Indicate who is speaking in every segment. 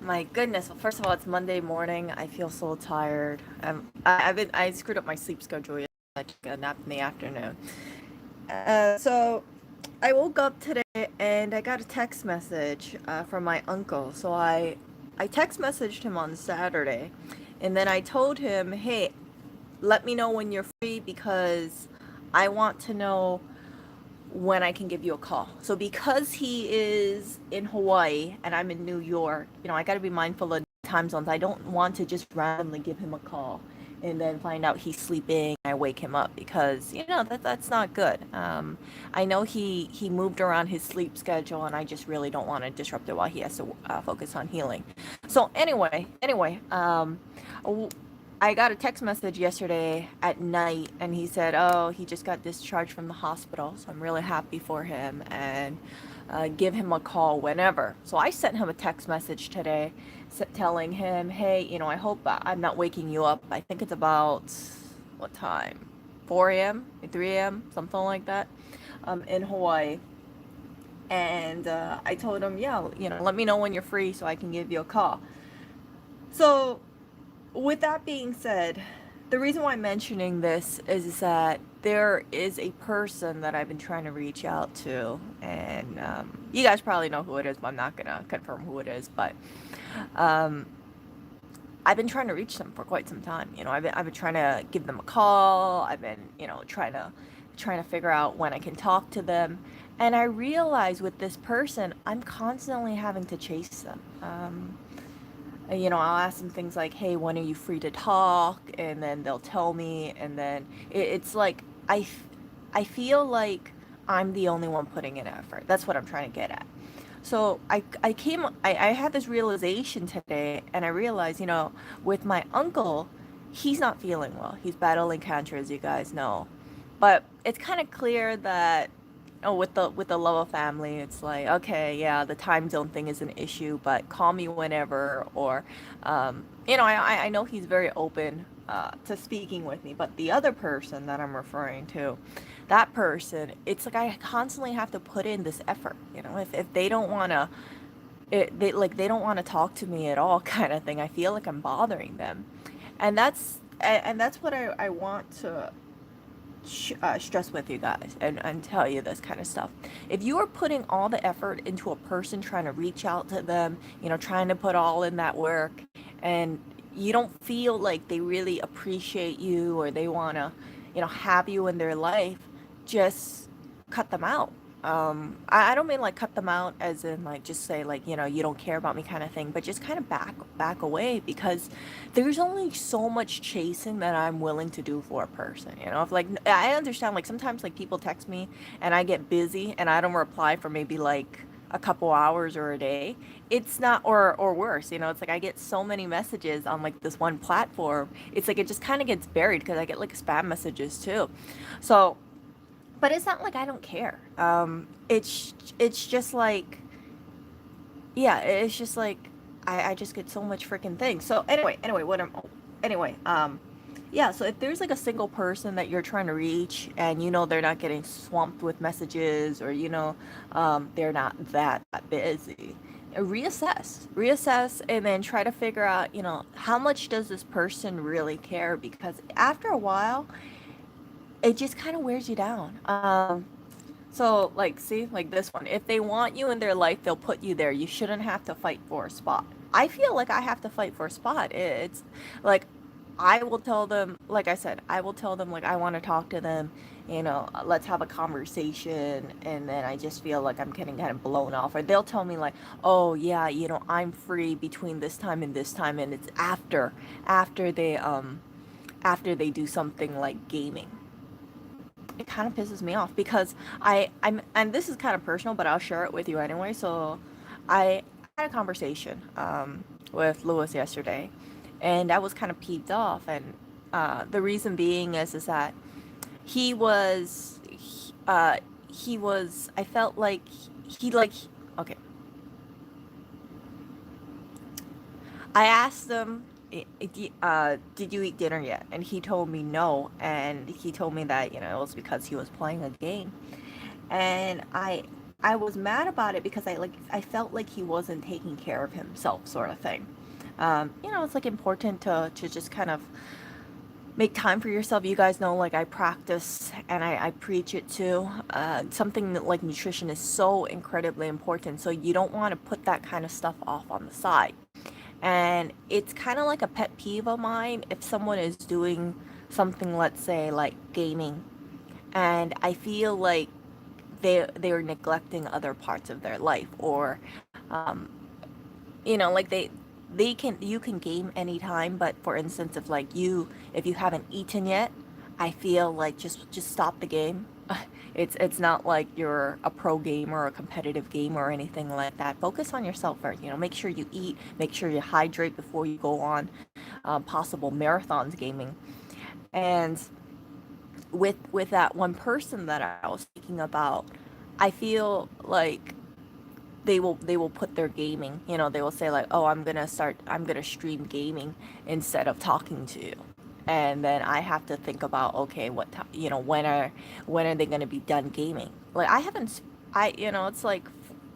Speaker 1: My goodness. Well, first of all, it's Monday morning. I feel so tired. I screwed up my sleep schedule yesterday. I took a nap in the afternoon. So I woke up today and I got a text message from my uncle. I text messaged him on Saturday, and then I told him, "Hey, let me know when you're free because I want to know when I can give you a call." So because he is in Hawaii and I'm in New York, I got to be mindful of time zones. I don't want to just randomly give him a call and then find out he's sleeping. I wake him up because that's not good. I know he moved around his sleep schedule, and I just really don't want to disrupt it while he has to focus on healing. So anyway, I got a text message yesterday at night, and he said, "Oh, he just got discharged from the hospital, so I'm really happy for him, and give him a call whenever." So I sent him a text message today, telling him, "Hey, I hope I'm not waking you up. I think it's about what time? 4 a.m., 3 a.m., something like that, in Hawaii." And I told him, "Yeah, let me know when you're free so I can give you a call." So with that being said, the reason why I'm mentioning this is that there is a person that I've been trying to reach out to, and you guys probably know who it is, but I'm not gonna confirm who it is. But um, I've been trying to reach them for quite some time. I've been trying to give them a call. I've been, trying to figure out when I can talk to them. And I realize with this person, I'm constantly having to chase them. I'll ask them things like, "Hey, when are you free to talk?" And then they'll tell me, and then it's like I feel like I'm the only one putting in effort. That's what I'm trying to get at. So I had this realization today, and I realized, with my uncle, he's not feeling well. He's battling cancer, as you guys know. But it's kind of clear that, with the love of family, it's like, okay, yeah, the time zone thing is an issue, but call me whenever. Or, I know he's very open to speaking with me, but the other person that I'm referring to, that person, it's like I constantly have to put in this effort. If they don't want to, they don't want to talk to me at all, kind of thing. I feel like I'm bothering them, and that's what I want to stress with you guys, and tell you this kind of stuff. If you are putting all the effort into a person, trying to reach out to them, trying to put all in that work, and you don't feel like they really appreciate you, or they want to, have you in their life, just cut them out. I don't mean like cut them out as in like just say like, you don't care about me kind of thing, but just kind of back away, because there's only so much chasing that I'm willing to do for a person. If like I understand, like sometimes like people text me and I get busy and I don't reply for maybe like a couple hours or a day. It's not, or worse, it's like I get so many messages on like this one platform. It's like it just kind of gets buried because I get like spam messages too. So but it's not like I don't care. It's just like, yeah, it's just like I just get so much freaking things. So anyway, yeah. So if there's like a single person that you're trying to reach, and they're not getting swamped with messages, or they're not that busy, reassess, and then try to figure out, how much does this person really care? Because after a while, it just kind of wears you down. So like, see, like this one. If they want you in their life, they'll put you there. You shouldn't have to fight for a spot. I feel like I have to fight for a spot. It's like I will tell them, like I said, I will tell them like I want to talk to them. Let's have a conversation, and then I just feel like I'm getting kind of blown off. Or they'll tell me like, "Oh yeah, I'm free between this time and this time," and it's after they do something like gaming. It kind of pisses me off because and this is kind of personal, but I'll share it with you anyway. So I had a conversation with Lewis yesterday, and I was kind of peeved off. And the reason being is that he was he was I felt like he like okay, I asked him, did you eat dinner yet? And he told me no. And he told me that, it was because he was playing a game. And I I was mad about it because I felt like he wasn't taking care of himself, sort of thing. It's like important to just kind of make time for yourself. You guys know, like, I practice and I preach it too. Something that, like, nutrition is so incredibly important. So you don't want to put that kind of stuff off on the side. And it's kind of like a pet peeve of mine if someone is doing something, let's say, like gaming, and I feel like they're neglecting other parts of their life, or um, like they can you can game anytime, but for instance, if you haven't eaten yet, I feel like just stop the game. It's not like you're a pro gamer or a competitive gamer or anything like that. Focus on yourself first. Make sure you eat, make sure you hydrate before you go on possible marathons gaming. And with that one person that I was speaking about, I feel like they will put their gaming, they will say like, oh, I'm gonna stream gaming instead of talking to you. And then I have to think about, okay, what time, when are they gonna be done gaming? Like, I haven't I it's like,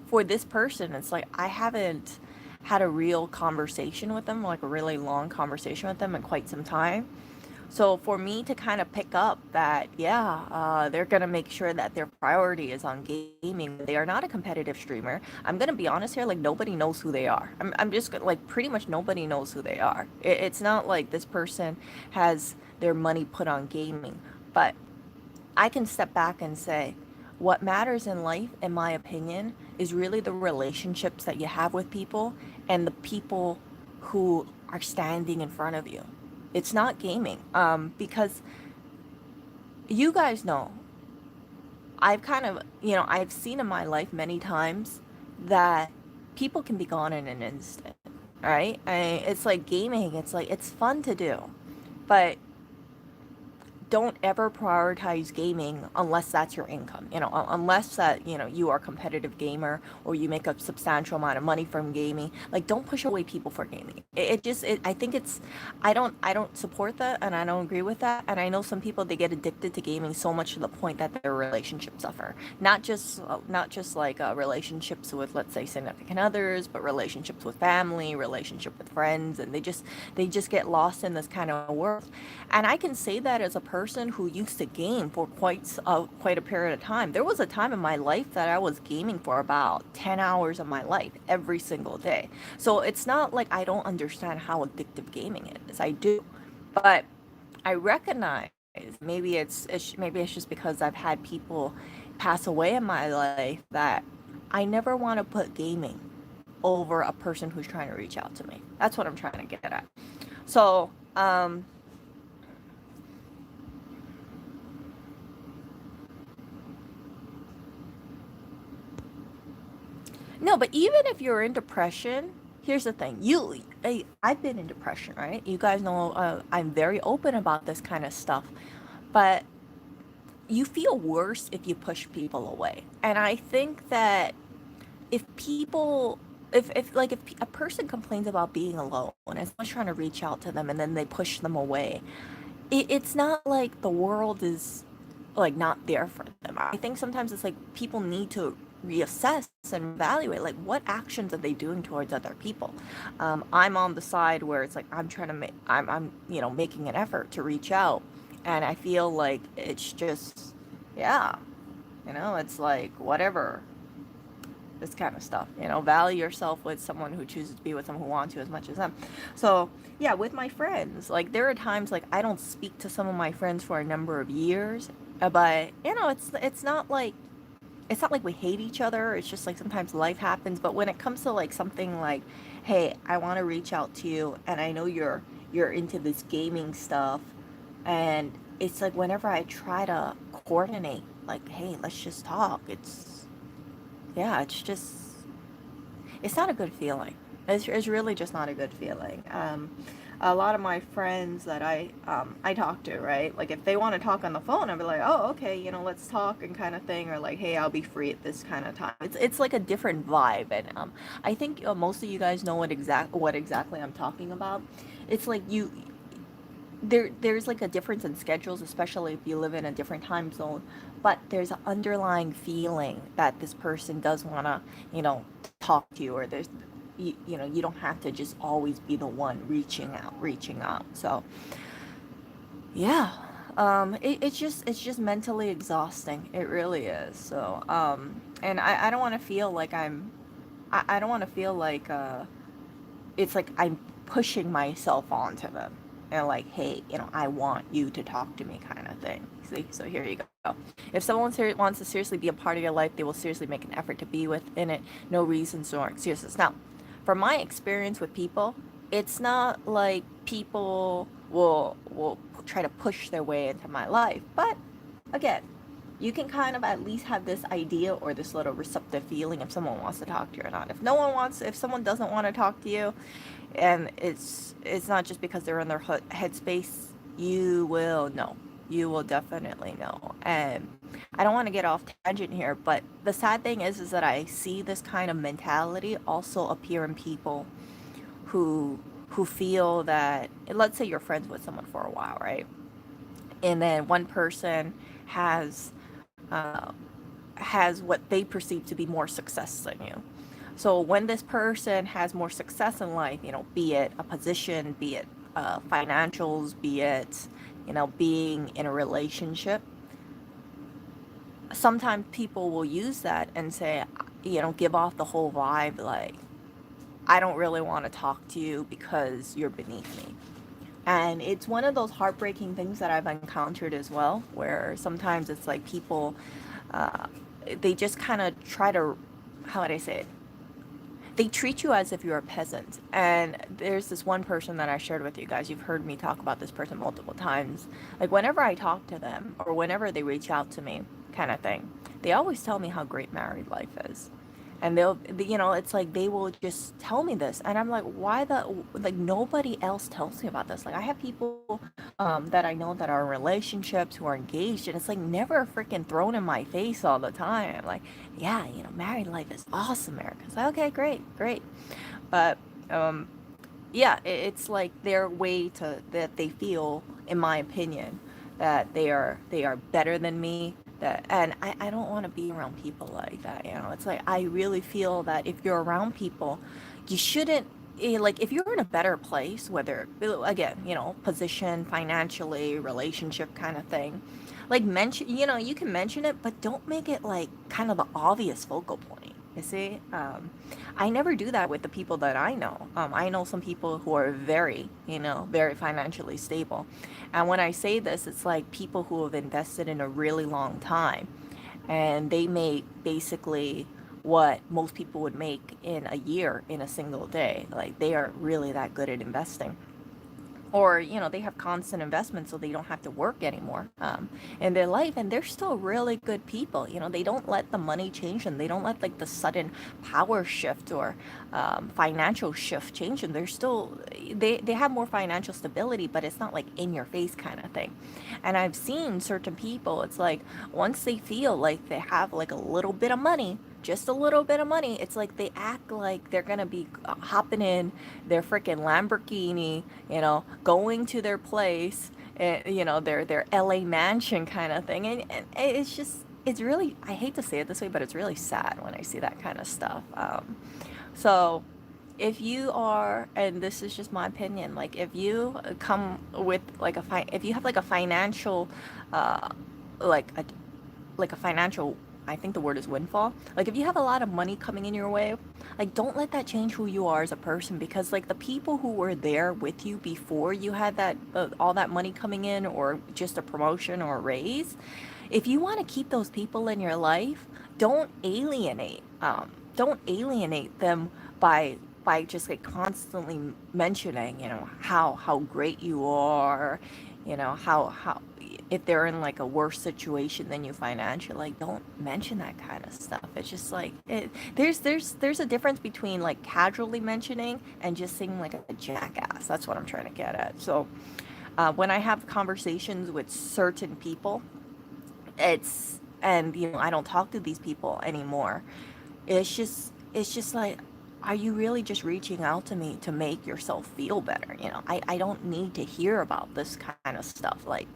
Speaker 1: for this person, it's like I haven't had a real conversation with them, like a really long conversation with them in quite some time. So for me to kind of pick up that, yeah, they're gonna make sure that their priority is on gaming. They are not a competitive streamer. I'm gonna be honest here, like, nobody knows who they are. I'm just like, pretty much nobody knows who they are. It's not like this person has their money put on gaming, but I can step back and say, what matters in life, in my opinion, is really the relationships that you have with people and the people who are standing in front of you. It's not gaming. Because you guys know, I've kind of, I've seen in my life many times that people can be gone in an instant, right? It's like gaming, it's like, it's fun to do, but don't ever prioritize gaming unless that's your income, unless that, you are a competitive gamer or you make a substantial amount of money from gaming. Like, don't push away people for gaming. I think I don't support that, and I don't agree with that. And I know some people, they get addicted to gaming so much to the point that their relationships suffer. Not just like relationships with, let's say, significant others, but relationships with family, relationship with friends, and they just get lost in this kind of world. And I can say that as a person who used to game for quite a period of time. There was a time in my life that I was gaming for about 10 hours of my life every single day. So it's not like I don't understand how addictive gaming is. I do. But I recognize, maybe it's just because I've had people pass away in my life, that I never want to put gaming over a person who's trying to reach out to me. That's what I'm trying to get at. So, no, but even if you're in depression, here's the thing. I've been in depression, right? You guys know, I'm very open about this kind of stuff, but you feel worse if you push people away. And I think that if people, if a person complains about being alone and someone's trying to reach out to them and then they push them away, it's not like the world is, like, not there for them. I think sometimes it's like people need to reassess and evaluate, like, what actions are they doing towards other people. I'm on the side where it's like, I'm trying to make I'm making an effort to reach out, and I feel like it's just, yeah, it's like, whatever, this kind of stuff. Value yourself with someone who chooses to be with someone who wants you as much as them. So yeah, with my friends, like, there are times, like, I don't speak to some of my friends for a number of years, but it's not like we hate each other. It's just like sometimes life happens. But when it comes to, like, something like, hey, I want to reach out to you, and I know you're into this gaming stuff, and it's like, whenever I try to coordinate, like, hey, let's just talk, yeah, it's not a good feeling. It's really just not a good feeling. A lot of my friends that I talk to, right? Like, if they want to talk on the phone, I'll be like, oh, okay, let's talk, and kind of thing, or like, hey, I'll be free at this kind of time. It's like a different vibe, and I think most of you guys know what exactly I'm talking about. It's like, there's like a difference in schedules, especially if you live in a different time zone, but there's an underlying feeling that this person does want to, talk to you, or you don't have to just always be the one reaching out. So yeah, it's just mentally exhausting. It really is. So and I don't want to feel like I don't want to feel like it's like I'm pushing myself onto them and like, hey, I want you to talk to me, kind of thing. See, so here you go. If someone wants to seriously be a part of your life, they will seriously make an effort to be within it. No reasons nor excuses. Now, from my experience with people, it's not like people will try to push their way into my life, but again, you can kind of at least have this idea or this little receptive feeling if someone wants to talk to you or not. If someone doesn't want to talk to you, and it's not just because they're in their headspace, you will know. You will definitely know. And I don't want to get off tangent here, but the sad thing is that I see this kind of mentality also appear in people who feel that, let's say you're friends with someone for a while, right? And then one person has uh, has what they perceive to be more success than you. So when this person has more success in life, be it a position, be it financials, be it, being in a relationship, sometimes people will use that and say, give off the whole vibe like, I don't really want to talk to you because you're beneath me. And it's one of those heartbreaking things that I've encountered as well, where sometimes it's like people, uh, they just kind of try to, how would I say it? They treat you as if you're a peasant. And there's this one person that I shared with you guys. You've heard me talk about this person multiple times. Like whenever I talk to them or whenever they reach out to me, kind of thing, they always tell me how great married life is. And it's like they will just tell me this. And I'm like, why like nobody else tells me about this. Like I have people that I know that are in relationships who are engaged, and it's like never freaking thrown in my face all the time. Like, yeah, married life is awesome, Erica. It's like, okay, great, great. But yeah, it's like their way to that they feel, in my opinion, that they are better than me. And I don't want to be around people like that. It's like I really feel that if you're around people, you shouldn't like if you're in a better place, whether again, position, financially, relationship kind of thing, like mention, you can mention it, but don't make it like kind of the obvious focal point. You see, I never do that with the people that I know. I know some people who are very, very financially stable. And when I say this, it's like people who have invested in a really long time, and they make basically what most people would make in a year in a single day. Like they are really that good at investing, or they have constant investment so they don't have to work anymore in their life, and they're still really good people. They don't let the money change them. They don't let like the sudden power shift or financial shift change them. They're still they have more financial stability, but it's not like in your face kind of thing. And I've seen certain people, it's like once they feel like they have like a little bit of money, just a little bit of money, it's like they act like they're gonna be hopping in their freaking Lamborghini, going to their place, their LA mansion kind of thing. And it's just, it's really, I hate to say it this way, but it's really sad when I see that kind of stuff. So if you are, and this is just my opinion, like if you come with like if you have like a financial, uh, like a financial, I think the word is windfall. Like if you have a lot of money coming in your way, like don't let that change who you are as a person, because like the people who were there with you before you had that all that money coming in, or just a promotion or a raise, if you want to keep those people in your life, don't alienate them by just like constantly mentioning, how great you are, how if they're in like a worse situation than you financially, like don't mention that kind of stuff. It's just like there's a difference between like casually mentioning and just seeming like a jackass. That's what I'm trying to get at. So when I have conversations with certain people, and I don't talk to these people anymore. It's just like are you really just reaching out to me to make yourself feel better? I don't need to hear about this kind of stuff. Like,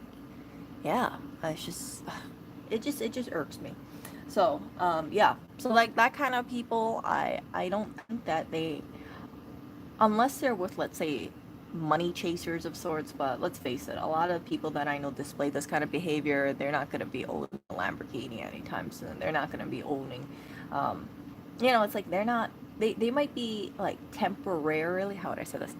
Speaker 1: yeah, it's just, it just irks me. So, yeah. So like that kind of people, I don't think that they, unless they're with, let's say, money chasers of sorts. But let's face it, a lot of people that I know display this kind of behavior. They're not going to be owning a Lamborghini anytime soon. They're not going to be owning, um, it's like they're not. They might be like temporarily. How would I say this?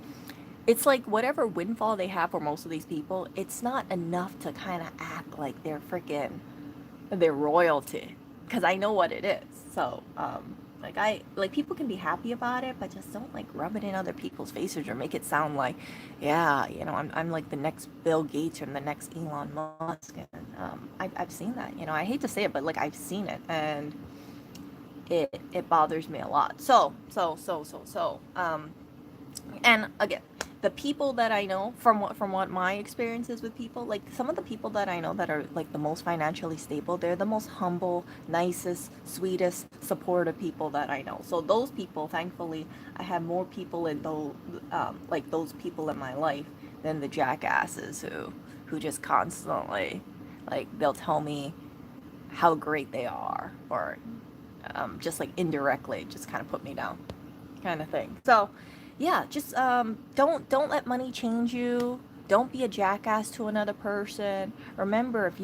Speaker 1: It's like whatever windfall they have for most of these people, it's not enough to kind of act like they're freaking their royalty, because I know what it is. So like people can be happy about it, but just don't like rub it in other people's faces or make it sound like, yeah, I'm like the next Bill Gates or the next Elon Musk. And I've seen that. I hate to say it, but like I've seen it, and it bothers me a lot. And again, the people that I know, from what my experiences with people, like some of the people that I know that are like the most financially stable, they're the most humble, nicest, sweetest, supportive people that I know. So those people, thankfully, I have more people in those, like those people in my life, than the jackasses who just constantly, like, they'll tell me how great they are, or just like indirectly just kind of put me down, kind of thing. So yeah, just don't let money change you. Don't be a jackass to another person. Remember, if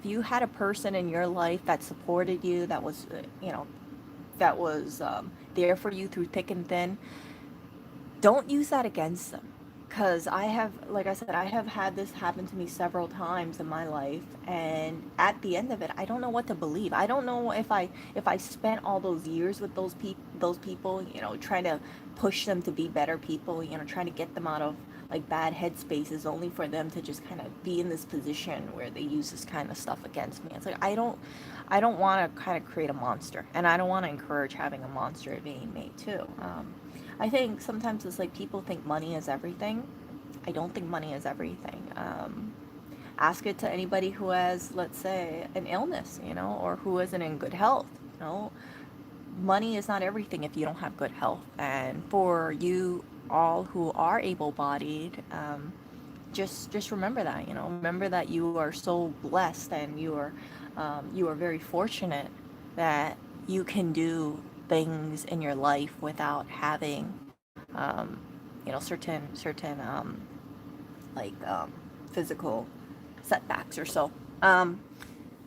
Speaker 1: you had a person in your life that supported you, that was that was there for you through thick and thin, don't use that against them. Because I have, like I said, I have had this happen to me several times in my life, and at the end of it, I don't know what to believe. I don't know if I spent all those years with those people, trying to push them to be better people, trying to get them out of like bad headspaces, only for them to just kind of be in this position where they use this kind of stuff against me. It's like I don't want to kind of create a monster, and I don't want to encourage having a monster being made too. I think sometimes it's like people think money is everything. I don't think money is everything. Ask it to anybody who has, let's say, an illness, or who isn't in good health. You know, Money is not everything if you don't have good health. And for you all who are able-bodied, just remember that. Remember that you are so blessed, and you are very fortunate that you can do things in your life without having certain like physical setbacks or so.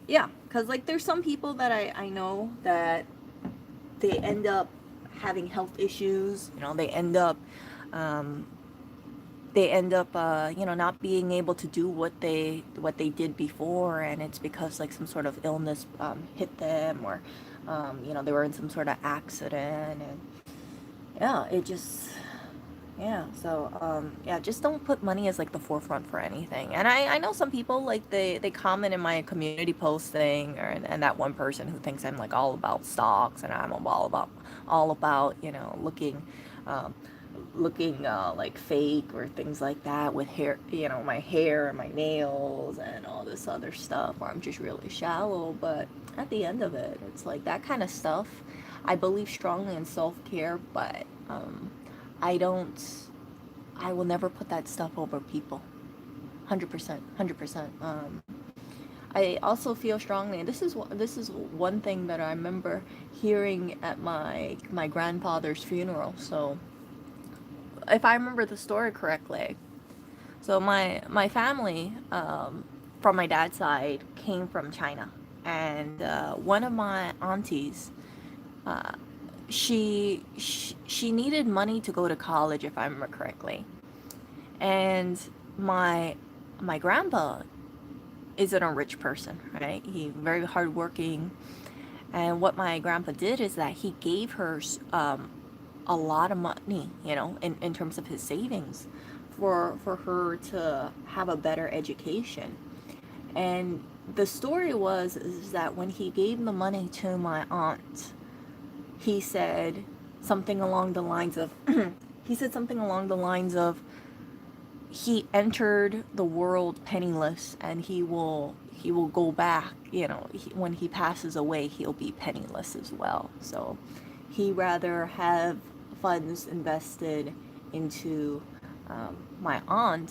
Speaker 1: Yeah, because like there's some people that I know that they end up having health issues. Um, they end up not being able to do what they did before, and it's because like some sort of illness hit them, or they were in some sort of accident. And yeah, it just, yeah. So yeah, just don't put money as like the forefront for anything. And I know some people, like, they comment in my community posting, and that one person who thinks I'm like all about stocks, and I'm all about um, looking like fake or things like that, with hair, my hair and my nails and all this other stuff, or I'm just really shallow. But at the end of it, it's like that kind of stuff. I believe strongly in self-care, but I don't, I will never put that stuff over people. 100%, 100%. I also feel strongly, and this is one thing that I remember hearing at my grandfather's funeral. So if I remember the story correctly, so my family, from my dad's side, came from China, and one of my aunties, uh, she needed money to go to college, if I remember correctly, and my my grandpa isn't a rich person, right? He very hardworking, and what my grandpa did is that he gave her a lot of money, in terms of his savings, for her to have a better education. And the story is that when he gave the money to my aunt, he said something along the lines of he said something along the lines of, he entered the world penniless, and he will go back, when he passes away, he'll be penniless as well. So he rather have funds invested into my aunt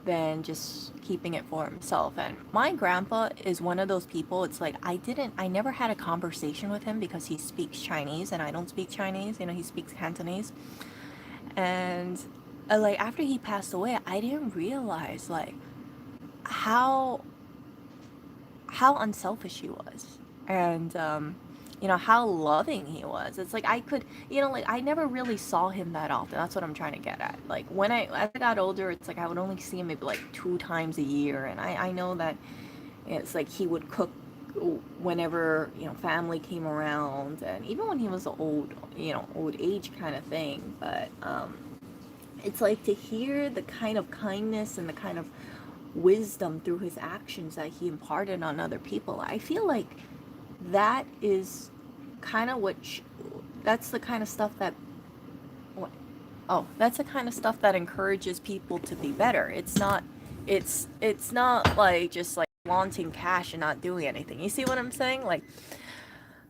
Speaker 1: than just keeping it for himself. And my grandpa is one of those people, it's like I never had a conversation with him because he speaks Chinese and I don't speak Chinese. He speaks Cantonese. And like after he passed away, I didn't realize like how unselfish he was, and how loving he was. It's like I could, like I never really saw him that often. That's what I'm trying to get at. Like when as I got older, it's like I would only see him maybe like 2 times a year, and I know that it's like he would cook whenever family came around, and even when he was old age kind of thing. But it's like to hear the kind of kindness and the kind of wisdom through his actions that he imparted on other people. I feel like that is kind of that's the kind of stuff that that's the kind of stuff that encourages people to be better. It's not like just like flaunting cash and not doing anything. You see what I'm saying? Like,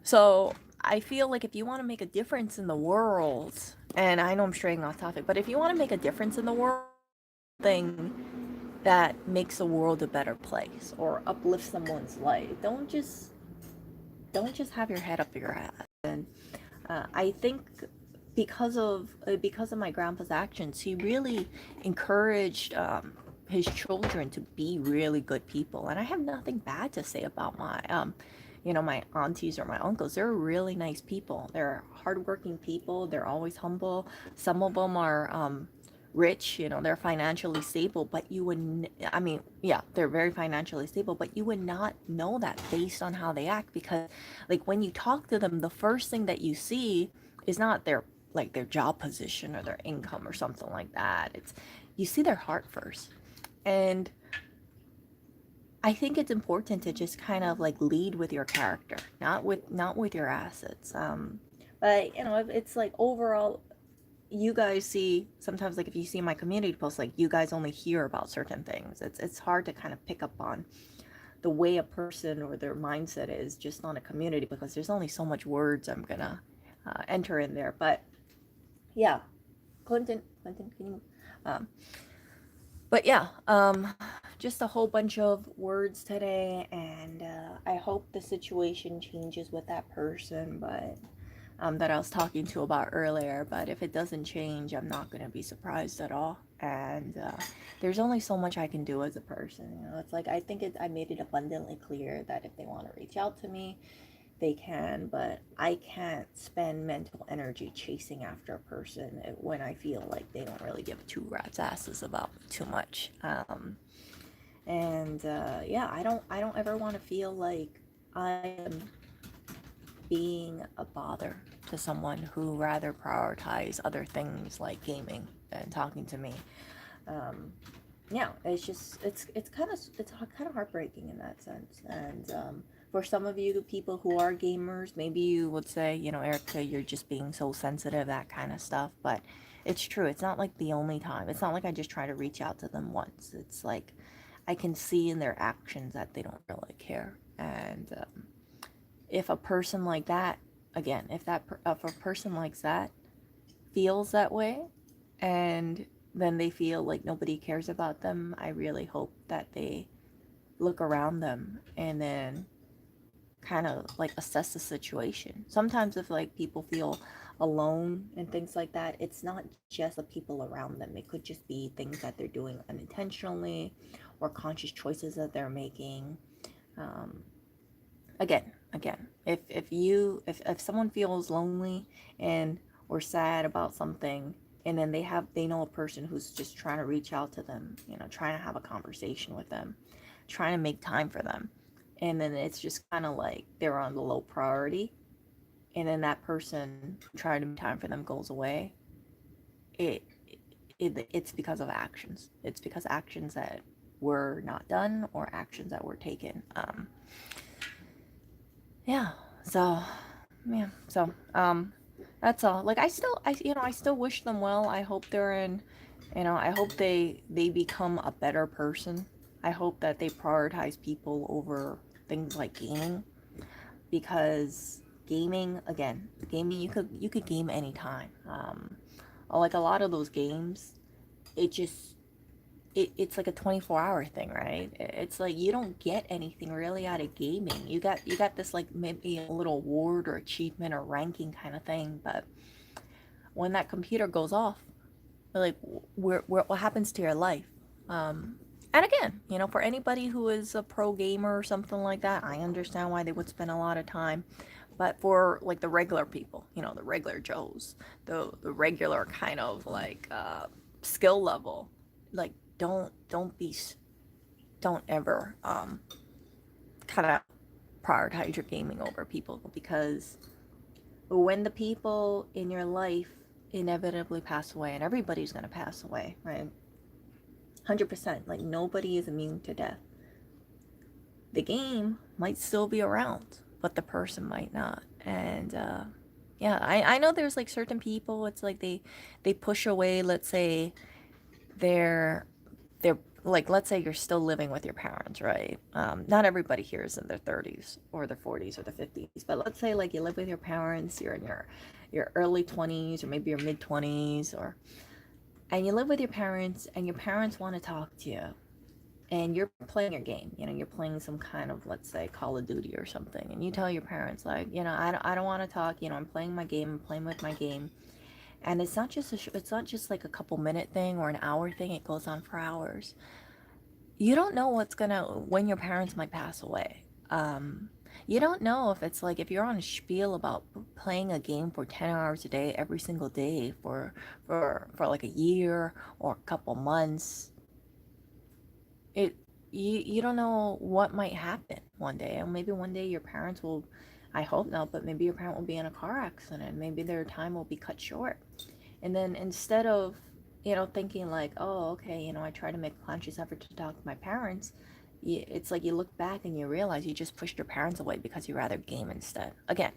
Speaker 1: so I feel like if you want to make a difference in the world, and I know I'm straying off topic, but if you want to make a difference in the world, thing that makes the world a better place or uplifts someone's life, don't just have your head up your ass. And I think because of my grandpa's actions, he really encouraged his children to be really good people. And I have nothing bad to say about my aunties or my uncles. They're really nice people. They're hardworking people. They're always humble. Some of them are rich, they're financially stable, but yeah, they're very financially stable, but you would not know that based on how they act, because like when you talk to them, the first thing that you see is not their job position or their income or something like that. It's you see their heart first. And I think it's important to just kind of like lead with your character, not with your assets. But it's like overall, you guys see sometimes, like if you see my community posts, like you guys only hear about certain things. It's hard to kind of pick up on the way a person or their mindset is just on a community, because there's only so much words I'm gonna enter in there. But yeah, Clinton, can you? Um, but yeah, just a whole bunch of words today, and I hope the situation changes with that person, but that I was talking to about earlier. But if it doesn't change, I'm not going to be surprised at all. And there's only so much I can do as a person. It's like I made it abundantly clear that if they want to reach out to me, they can, but I can't spend mental energy chasing after a person when I feel like they don't really give two rat's asses about too much. And yeah, I don't ever want to feel like I am being a bother to someone who rather prioritize other things like gaming than talking to me. Um, yeah, it's kind of heartbreaking in that sense. And for some of you people who are gamers, maybe you would say, Erica, you're just being so sensitive, that kind of stuff. But it's true. It's not like the only time. It's not like I just try to reach out to them once. It's like I can see in their actions that they don't really care. And if a person like that, again, if a person like that feels that way, and then they feel like nobody cares about them, I really hope that they look around them and then kind of like assess the situation. Sometimes if like people feel alone and things like that, it's not just the people around them. It could just be things that they're doing unintentionally or conscious choices that they're making. Um, again, if someone feels lonely and or sad about something, and then they know a person who's just trying to reach out to them, trying to have a conversation with them, trying to make time for them, and then it's just kind of like they're on the low priority, and then that person trying to make time for them goes away, it, it's because of actions. It's because actions that were not done or actions that were taken. Yeah, so yeah, so that's all. Like I still wish them well. I hope they're in, I hope they become a better person. I hope that they prioritize people over things like gaming, because Gaming, again, gaming, you could game anytime. Like a lot of those games, it just it's like a 24-hour thing, right? It's like you don't get anything really out of gaming. You got this like maybe a little award or achievement or ranking kind of thing, but when that computer goes off, like what happens to your life? And again, for anybody who is a pro gamer or something like that, I understand why they would spend a lot of time. But for like the regular people, the regular Joes, the regular kind of like skill level, like don't ever kind of prioritize your gaming over people, because when the people in your life inevitably pass away, and everybody's going to pass away, right? 100%. Like, nobody is immune to death. The game might still be around, but the person might not. And yeah, I know there's like certain people, it's like they push away, let's say, they're like, let's say you're still living with your parents, right? Not everybody here is in their 30s or their 40s or their 50s, but let's say like you live with your parents, you're in your early 20s or maybe your mid 20s, or and you live with your parents and your parents want to talk to you, and you're playing your game, you're playing some kind of, let's say, Call of Duty or something, and you tell your parents like, I don't want to talk, I'm playing my game, I'm playing with my game. And it's not just it's not just like a couple minute thing or an hour thing, it goes on for hours. You don't know when your parents might pass away. You don't know if it's like, if you're on a spiel about playing a game for 10 hours a day every single day for like a year or a couple months, it you don't know what might happen one day. And maybe one day your parents will, I hope not, but maybe your parent will be in a car accident, maybe their time will be cut short. And then instead of, thinking like, oh, okay, I try to make a conscious effort to talk to my parents, it's like you look back and you realize you just pushed your parents away because you rather game instead. Again,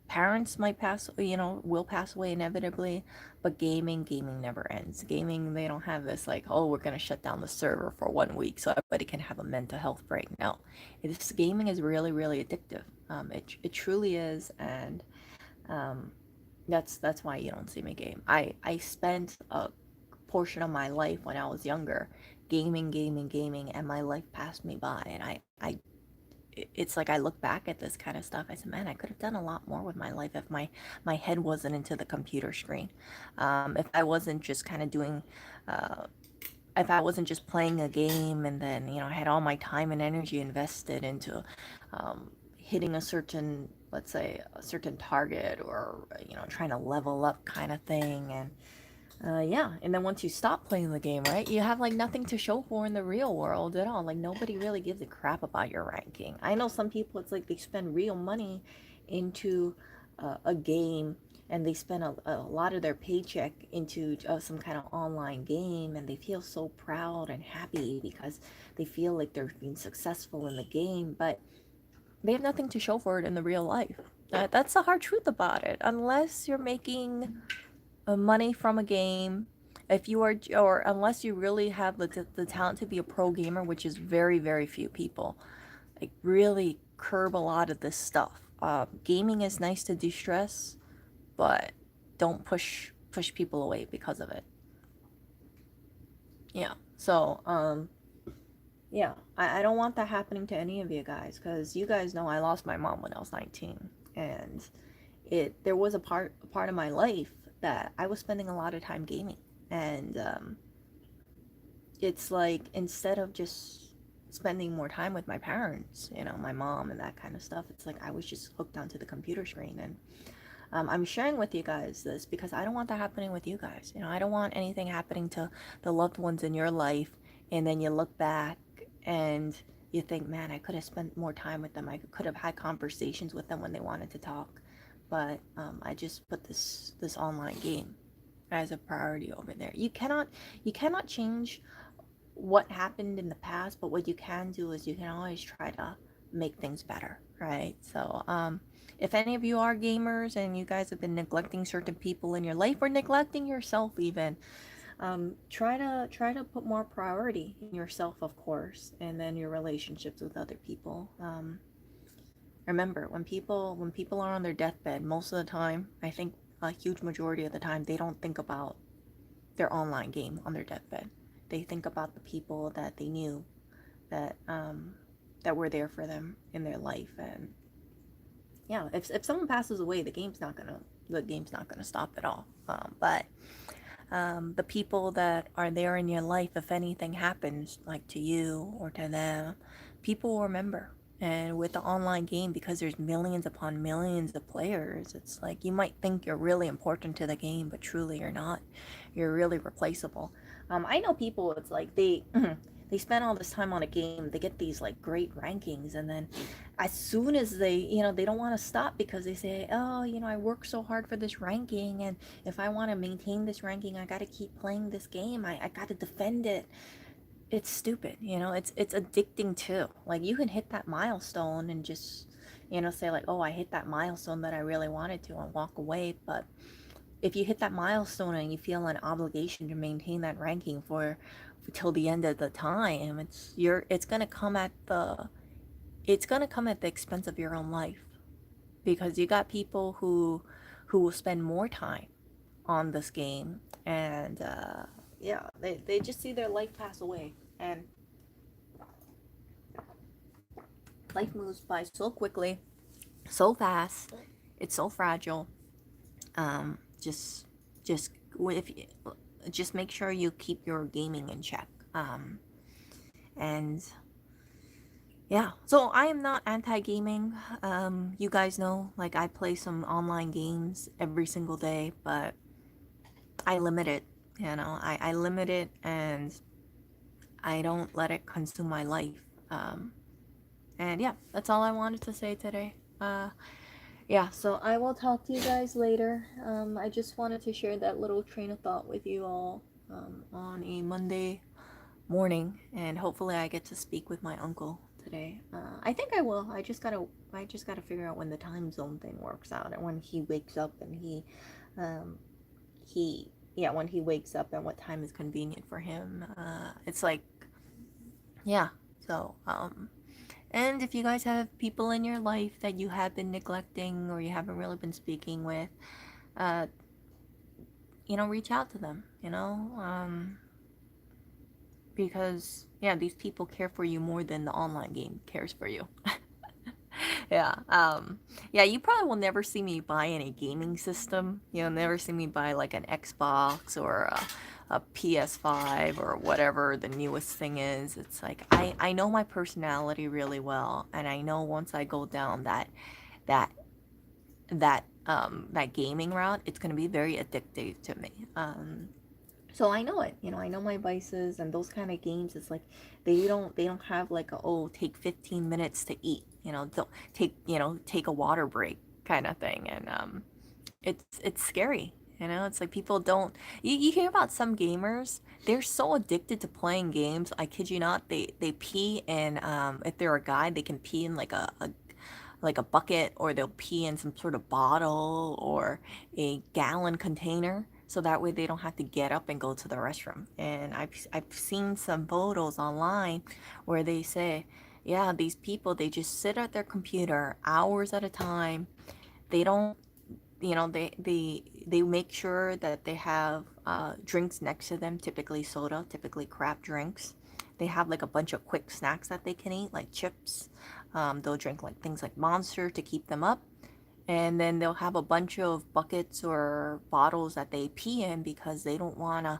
Speaker 1: parents might pass, will pass away inevitably, but gaming never ends. Gaming, they don't have this like, oh, we're going to shut down the server for 1 week so everybody can have a mental health break. No, this gaming is really, really addictive. It truly is. And um, that's why you don't see me game. I spent a portion of my life when I was younger gaming, and my life passed me by. And it's like I look back at this kind of stuff. I said, man, I could have done a lot more with my life if my head wasn't into the computer screen. If I wasn't just kind of doing, uh, if I wasn't just playing a game, and then I had all my time and energy invested into hitting a certain, let's say, a certain target, or trying to level up kind of thing. And yeah, and then once you stop playing the game, right, you have like nothing to show for in the real world at all. Like, nobody really gives a crap about your ranking. I know some people, it's like they spend real money into a game, and they spend a lot of their paycheck into some kind of online game, and they feel so proud and happy because they feel like they're being successful in the game, but they have nothing to show for it in the real life. That's the hard truth about it. Unless you're making money from a game, if you are, or unless you really have the talent to be a pro gamer, which is very, very few people, like, really curb a lot of this stuff. Gaming is nice to de-stress, but don't push people away because of it. Yeah. So yeah, I don't want that happening to any of you guys, because you guys know I lost my mom when I was 19, and there was a part of my life that I was spending a lot of time gaming. And it's like, instead of just spending more time with my parents, my mom and that kind of stuff, it's like I was just hooked onto the computer screen. And I'm sharing with you guys this because I don't want that happening with you guys. I don't want anything happening to the loved ones in your life, and then you look back and you think, man, I could have spent more time with them. I could have had conversations with them when they wanted to talk, but I just put this online game as a priority over there. You cannot change what happened in the past, but what you can do is you can always try to make things better, right? So if any of you are gamers and you guys have been neglecting certain people in your life, or neglecting yourself even, try to put more priority in yourself, of course, and then your relationships with other people. Remember, when people are on their deathbed, most of the time, I think a huge majority of the time, they don't think about their online game on their deathbed. They think about the people that they knew, that that were there for them in their life. And yeah, if someone passes away, the game's not gonna stop at all. But the people that are there in your life, if anything happens, like to you or to them, people will remember. And with the online game, because there's millions upon millions of players, it's like you might think you're really important to the game, but truly you're not. You're really replaceable. I know people. It's like they spend all this time on a game. They get these like great rankings, and then as soon as they don't want to stop because they say, oh, I worked so hard for this ranking, and if I want to maintain this ranking, I got to keep playing this game. I got to defend it. It's stupid. It's addicting too. Like you can hit that milestone and just say like, oh, I hit that milestone that I really wanted to, and walk away. But if you hit that milestone and you feel an obligation to maintain that ranking for till the end of the time, it's gonna come at the expense of your own life, because you got people who will spend more time on this game, and yeah, they just see their life pass away. And life moves by so quickly, so fast. It's so fragile. Just if just make sure you keep your gaming in check. And yeah, so I am not anti-gaming. You guys know, like I play some online games every single day, but I limit it. I limit it, and I don't let it consume my life. And yeah, that's all I wanted to say today. Yeah, so I will talk to you guys later. I just wanted to share that little train of thought with you all on a Monday morning, and hopefully I get to speak with my uncle today. I think I will. I just gotta figure out when the time zone thing works out, and when he wakes up, and um, when he wakes up and what time is convenient for him. It's like, yeah. So, and if you guys have people in your life that you have been neglecting or you haven't really been speaking with, uh, reach out to them. Because yeah, these people care for you more than the online game cares for you. Yeah. Yeah, you probably will never see me buy any gaming system. You'll never see me buy like an Xbox or a PS5 or whatever the newest thing is. It's like I know my personality really well, and I know once I go down that that gaming route, it's going to be very addictive to me. So I know it. I know my vices, and those kind of games. It's like they don't have like take 15 minutes to eat. Don't take a water break kind of thing, and it's scary. It's like people don't. You hear about some gamers. They're so addicted to playing games. I kid you not. They pee in if they're a guy, they can pee in like a bucket, or they'll pee in some sort of bottle or a gallon container, so that way they don't have to get up and go to the restroom. And I've seen some photos online where they say, yeah, these people, they just sit at their computer hours at a time. They don't, they make sure that they have drinks next to them, typically soda, typically crap drinks. They have like a bunch of quick snacks that they can eat, like chips. They'll drink like things like Monster to keep them up. And then they'll have a bunch of buckets or bottles that they pee in, because they don't want to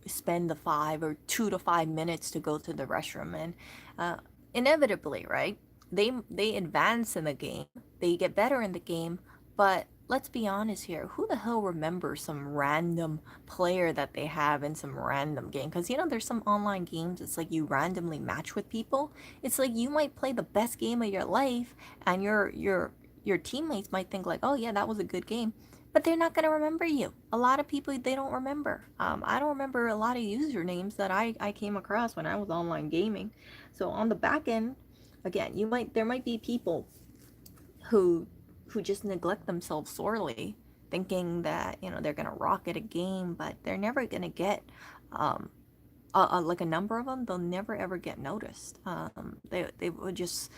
Speaker 1: spend the 2 to 5 minutes to go to the restroom. And uh, inevitably, right, they advance in the game, they get better in the game, but let's be honest here, who the hell remembers some random player that they have in some random game? Because there's some online games, it's like you randomly match with people. It's like you might play the best game of your life, and your teammates might think like, oh yeah, that was a good game, but they're not going to remember you. A lot of people, they don't remember. I don't remember a lot of usernames that I came across when I was online gaming. So on the back end, again, there might be people who just neglect themselves sorely, thinking that they're gonna rock at a game, but they're never gonna get like a number of them. They'll never ever get noticed. They would just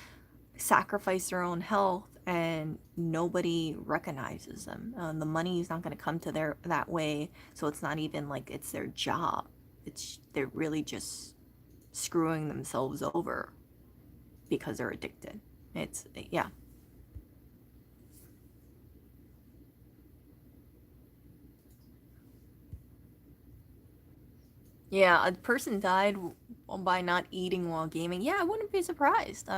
Speaker 1: sacrifice their own health and nobody recognizes them. The money is not going to come to their that way, so it's not even like it's their job. It's they're really just screwing themselves over because they're addicted. It's yeah. Yeah, a person died by not eating while gaming. Yeah, I wouldn't be surprised.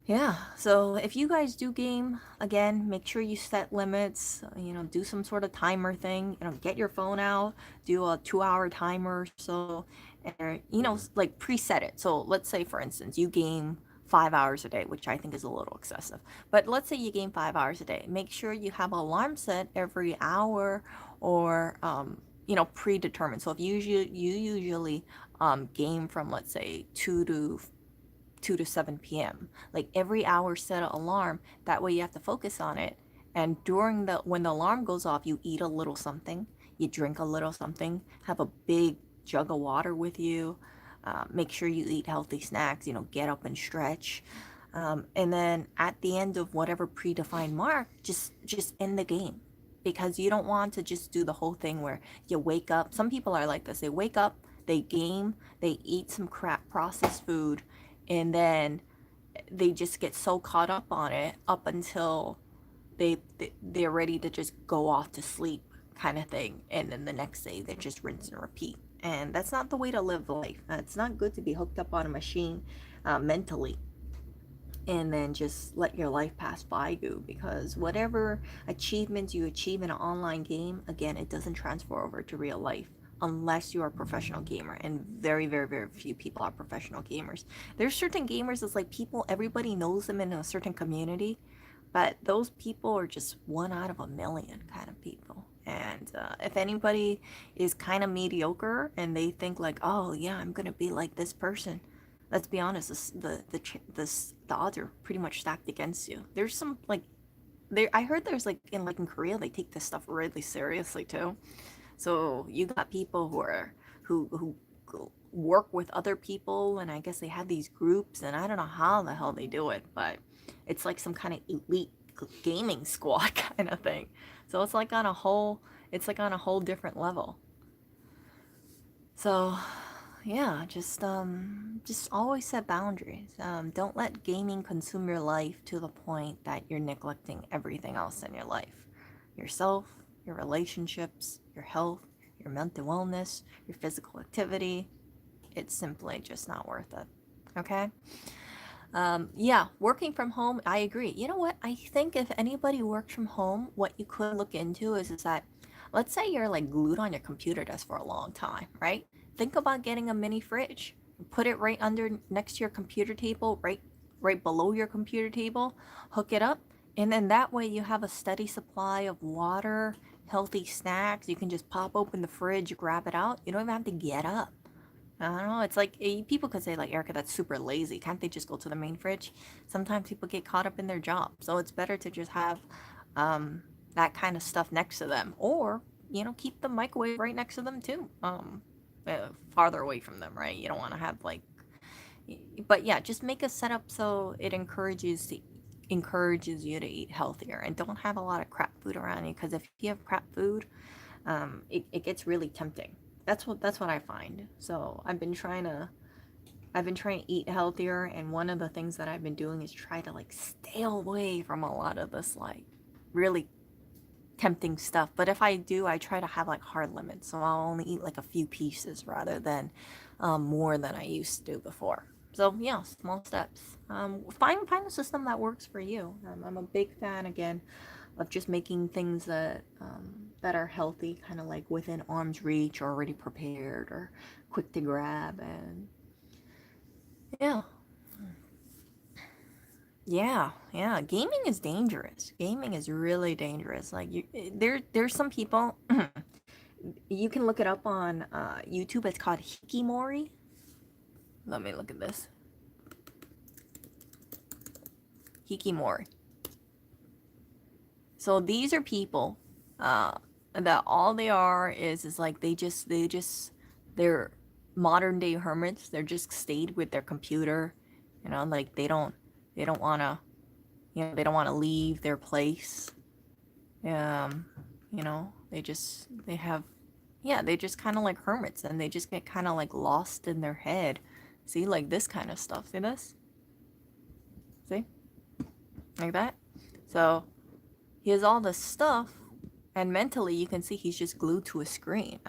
Speaker 1: Yeah, so if you guys do game, again, make sure you set limits, do some sort of timer thing, get your phone out, do a 2 hour timer or so, and, like preset it. So let's say, for instance, you game 5 hours a day, which I think is a little excessive, but let's say you game 5 hours a day. Make sure you have an alarm set every hour or, predetermined. So if you usually game from, let's say, 2 to 7 p.m. Like every hour set an alarm. That way you have to focus on it. And during the when the alarm goes off, you eat a little something, you drink a little something, have a big jug of water with you. Make sure you eat healthy snacks. Get up and stretch. And then at the end of whatever predefined mark, just end the game because you don't want to just do the whole thing where you wake up. Some people are like this. They wake up, they game, they eat some crap processed food, and then they just get so caught up on it up until they're ready to just go off to sleep kind of thing, and then the next day they just rinse and repeat, and that's not the way to live life. It's not good to be hooked up on a machine mentally and then just let your life pass by you, because whatever achievements you achieve in an online game, again, it doesn't transfer over to real life unless you're a professional gamer, and very very very few people are professional gamers. There's certain gamers, it's like people, everybody knows them in a certain community, but those people are just one out of a million kind of people. And if anybody is kind of mediocre and they think like, oh yeah, I'm gonna be like this person, let's be honest, the odds are pretty much stacked against you. There's some like there. I heard there's like in Korea they take this stuff really seriously too. So you got people who work with other people, and I guess they have these groups, and I don't know how the hell they do it, but it's like some kind of elite gaming squad kind of thing. So it's like on a whole different level. So yeah, just always set boundaries. Don't let gaming consume your life to the point that you're neglecting everything else in your life. Yourself, your relationships, your health, your mental wellness, your physical activity. It's simply just not worth it. Okay? Yeah, working from home, I agree. You know what? I think if anybody works from home, what you could look into is that, let's say you're like glued on your computer desk for a long time, right? Think about getting a mini fridge. Put it right under next to your computer table, right below your computer table. Hook it up, and then that way you have a steady supply of water, healthy snacks. You can just pop open the fridge, grab it out. You don't even have to get up. I don't know. It's like people could say like, Erica, that's super lazy. Can't they just go to the main fridge? Sometimes people get caught up in their job, so it's better to just have that kind of stuff next to them, or keep the microwave right next to them too. Farther away from them, right? You don't want to have like, but yeah, just make a setup so it encourages you to eat healthier, and don't have a lot of crap food around you, because if you have crap food, it gets really tempting. That's what I find. So I've been trying to eat healthier, and one of the things that I've been doing is try to like stay away from a lot of this like really tempting stuff. But if I do, I try to have like hard limits, so I'll only eat like a few pieces rather than more than I used to do before. So yeah, small steps. Find a system that works for you. I'm a big fan again of just making things that are healthy, kind of like within arm's reach, already prepared or quick to grab, and yeah, yeah. Gaming is dangerous. Gaming is really dangerous. Like there's some people. You can look it up on YouTube. It's called Hikimori. Let me look at this. Hikimori. So these are people that all they are is like they're modern day hermits. They're just stayed with their computer, like they don't. They don't want to, they don't want to leave their place. They have, yeah, they just kind of like hermits, and they just get kind of like lost in their head. See, like this kind of stuff. See this? See? Like that? So he has all this stuff, and mentally you can see he's just glued to a screen.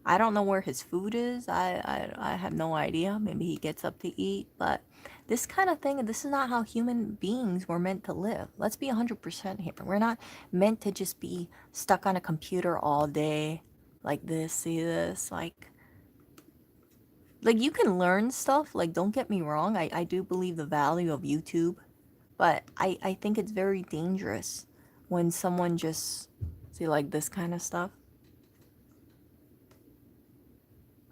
Speaker 1: I don't know where his food is. I have no idea. Maybe he gets up to eat, but this kind of thing, this is not how human beings were meant to live. Let's be 100% here. We're not meant to just be stuck on a computer all day like this. See this? Like you can learn stuff. Like, don't get me wrong. I do believe the value of YouTube, but I think it's very dangerous when someone just see like this kind of stuff.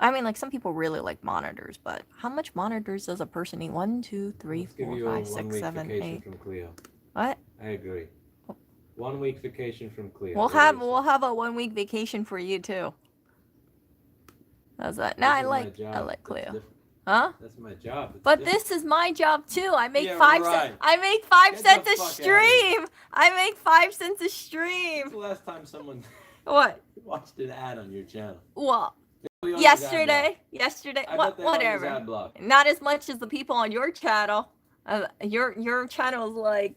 Speaker 1: I mean, like some people really like monitors, but how much monitors does a person need? 1, 2, 3,
Speaker 2: Let's give
Speaker 1: 4,
Speaker 2: you
Speaker 1: 5,
Speaker 2: a 1
Speaker 1: 6,
Speaker 2: week
Speaker 1: 7,
Speaker 2: vacation
Speaker 1: 8.
Speaker 2: from Cleo.
Speaker 1: What?
Speaker 2: I agree. 1 week vacation from Cleo.
Speaker 1: We'll
Speaker 2: What do you
Speaker 1: have
Speaker 2: say?
Speaker 1: we'll have a 1 week vacation for you too. How's that? No,
Speaker 2: This
Speaker 1: I
Speaker 2: is my
Speaker 1: like
Speaker 2: job. It's
Speaker 1: Cleo.
Speaker 2: different.
Speaker 1: Huh?
Speaker 2: That's my job. It's
Speaker 1: But
Speaker 2: different.
Speaker 1: this is my job too. I make
Speaker 2: Yeah,
Speaker 1: 5
Speaker 2: right.
Speaker 1: cents. I make 5
Speaker 2: Get
Speaker 1: cents
Speaker 2: the
Speaker 1: a
Speaker 2: fuck outta here.
Speaker 1: stream. I make 5 cents a
Speaker 2: When's
Speaker 1: stream.
Speaker 2: the last time someone
Speaker 1: What?
Speaker 2: watched an ad on your channel?
Speaker 1: Well,
Speaker 2: They probably use ad
Speaker 1: yesterday.
Speaker 2: block.
Speaker 1: Yesterday.
Speaker 2: I
Speaker 1: What?
Speaker 2: bet they all use
Speaker 1: Whatever.
Speaker 2: ad block.
Speaker 1: Not as much as the people on your channel. Your channel is like,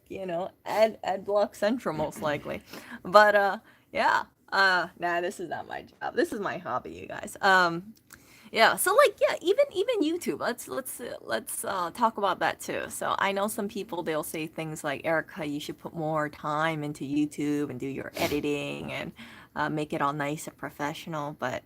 Speaker 1: ad block central most likely. But yeah. Nah, this is not my job. This is my hobby, you guys. Yeah, so like yeah, even YouTube. Let's talk about that too. So I know some people, they'll say things like, Erica, you should put more time into YouTube and do your editing and make it all nice and professional. But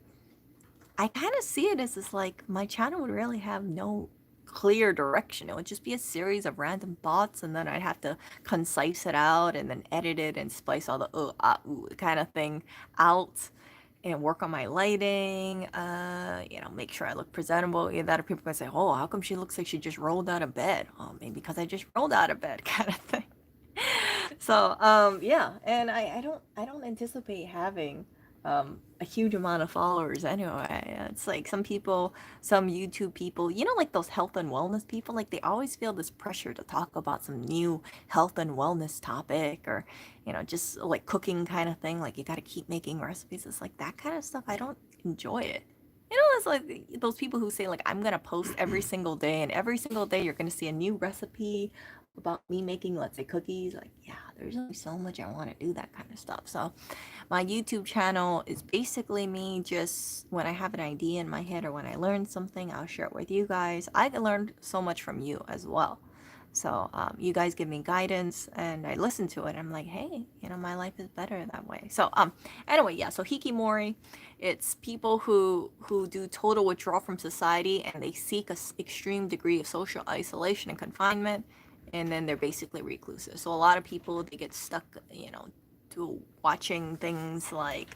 Speaker 1: I kind of see it as this like my channel would really have no clear direction. It would just be a series of random thoughts, and then I'd have to concise it out and then edit it and splice all the kind of thing out and work on my lighting, make sure I look presentable. Yeah, that, or people can say, oh, how come she looks like she just rolled out of bed? Oh, maybe because I just rolled out of bed, kind of thing. So, yeah, and I don't anticipate having a huge amount of followers anyway. It's like some people, some YouTube people, like those health and wellness people, like they always feel this pressure to talk about some new health and wellness topic, or just like cooking kind of thing. Like you got to keep making recipes. It's like that kind of stuff. I don't enjoy it. It's like those people who say like I'm gonna post every single day, and every single day you're gonna see a new recipe about me making, let's say, cookies. Like, yeah, there's only so much I want to do that kind of stuff. So my YouTube channel is basically me just when I have an idea in my head or when I learn something, I'll share it with you guys. I learned so much from you as well. So you guys give me guidance, and I listen to it. I'm like, hey, my life is better that way. So anyway, yeah. So hikimori, it's people who do total withdrawal from society, and they seek a extreme degree of social isolation and confinement, and then they're basically reclusive. So a lot of people, they get stuck, to watching things like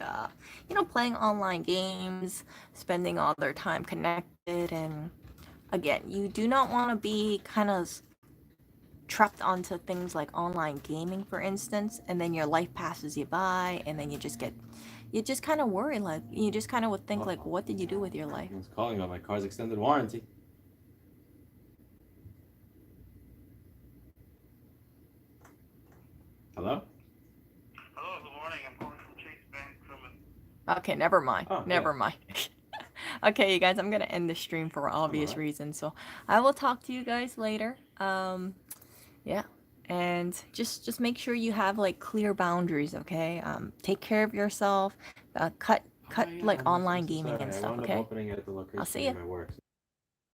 Speaker 1: playing online games, spending all their time connected, and again, you do not want to be kind of trapped onto things like online gaming, for instance, and then your life passes you by, and then you just kind of worry, like you just kind of would think like, what did you do with your life?
Speaker 2: Someone's calling about my car's extended warranty. Hello?
Speaker 3: Hello, good morning. I'm calling from Chase Bank from
Speaker 1: Okay, never mind.
Speaker 2: Oh,
Speaker 1: Never
Speaker 2: yeah.
Speaker 1: mind. Okay, you guys, I'm gonna end the stream for obvious
Speaker 2: Alright.
Speaker 1: reasons. So I will talk to you guys later. Yeah. And just make sure you have like clear boundaries, okay? Take care of yourself. Cut
Speaker 2: Oh, yeah,
Speaker 1: like
Speaker 2: I'm
Speaker 1: online
Speaker 2: so
Speaker 1: gaming
Speaker 2: sorry.
Speaker 1: and
Speaker 2: I
Speaker 1: stuff,
Speaker 2: wound up
Speaker 1: okay?
Speaker 2: opening it at the
Speaker 1: I'll
Speaker 2: location
Speaker 1: see
Speaker 2: near
Speaker 1: you.
Speaker 2: my work.